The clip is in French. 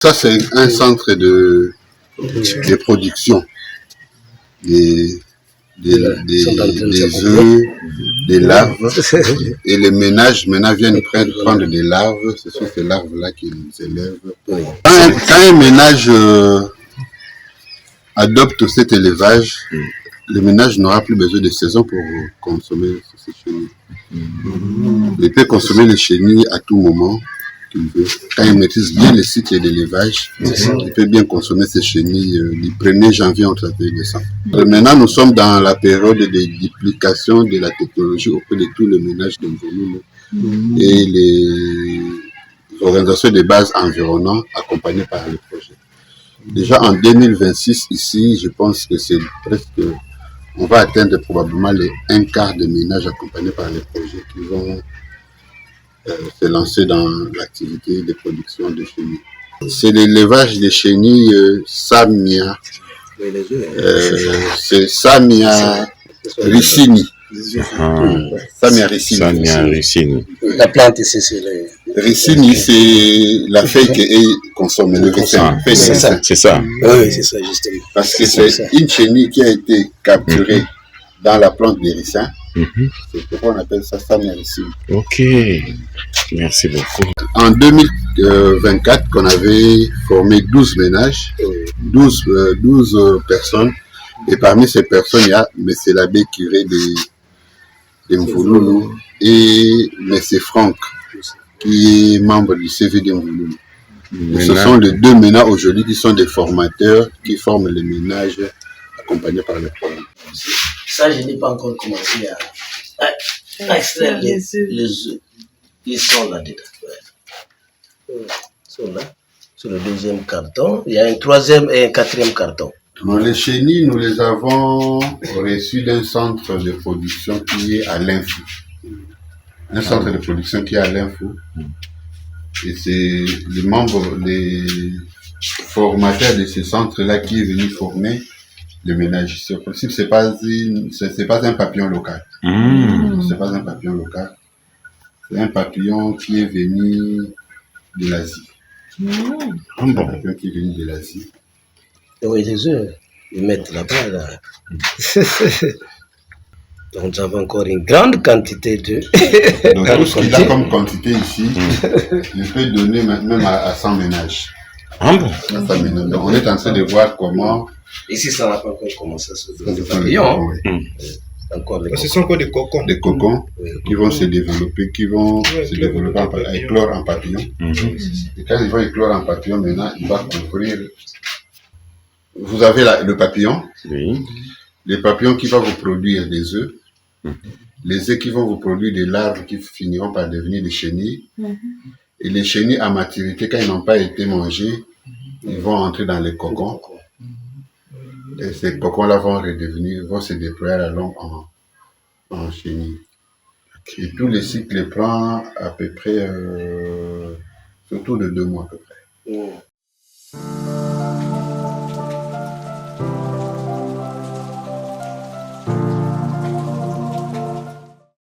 Ça, c'est un centre de production des œufs, des larves. Et les ménages maintenant viennent prendre des larves. Ce sont ces larves-là qui les élèvent. Quand un ménage adopte cet élevage, le ménage n'aura plus besoin de saison pour consommer ces chenilles. Il peut consommer les chenilles à tout moment qu'il veut. Quand il maîtrise bien le cycle d'élevage, il peut bien consommer ces chenilles du 1er janvier au 31 décembre. Maintenant, nous sommes dans la période de duplication de la technologie auprès de tous les ménages de Mvululu et les organisations de base environnantes accompagnées par le projet. Déjà en 2026, ici, je pense que c'est presque... On va atteindre probablement les 1/4 des ménages accompagnés par les projets qui vont se lancer dans l'activité de production de chenilles. C'est l'élevage des chenilles Samia. C'est Samia ricini. Samia ricini. La plante, c'est le... Ricini, c'est la feuille qui est consommée, le ricin. C'est ça. C'est ça. Oui, c'est ça, justement. Parce que c'est une chenille qui a été capturée dans la plante des ricins. C'est pourquoi on appelle ça Samia ricini. Ok. Merci beaucoup. En 2024, qu'on avait formé 12 ménages, 12 personnes. Et parmi ces personnes, il y a M. l'abbé curé de Mvululu et M. Franck, qui est membre du CV de Mvululu. Ce sont les deux ménages aujourd'hui qui sont des formateurs qui forment les ménages accompagnés par le programme. Ça, je n'ai pas encore commencé à extraire les œufs. Ils sont là-dedans. Ils sont là. Sur le deuxième carton, il y a un troisième et un quatrième carton. Les chenilles, nous les avons reçues d'un centre de production qui est à l'Info. Un centre de production qui est à l'Info. Et c'est les membres, les formateurs de ce centre-là qui est venu former les ménages. C'est possible, c'est pas un papillon local. C'est pas un papillon local. C'est un papillon qui est venu de l'Asie. Un papillon qui est venu de l'Asie. Oui, les œufs, ils mettent là-bas. Là. Donc, nous avons encore une grande quantité de... Donc, tout ce qu'il a comme quantité ici, il peut donner même à 100 ménages. Bon. Donc, on est en train de voir comment... Ici, ça n'a pas encore commencé à se développer. Ce sont encore des cocons. Des cocons qui vont se développer, éclore en papillon. Et quand ils vont éclore en papillon, maintenant, il va couvrir... Vous avez le papillon. Oui. Les papillons qui vont vous produire des œufs. Les œufs qui vont vous produire des larves qui finiront par devenir des chenilles. Et les chenilles à maturité, quand ils n'ont pas été mangés, ils vont entrer dans les cocons. Et ces cocons-là vont se déployer à la longue en chenilles. Et tous les cycles prennent à peu près autour de 2 mois à peu près.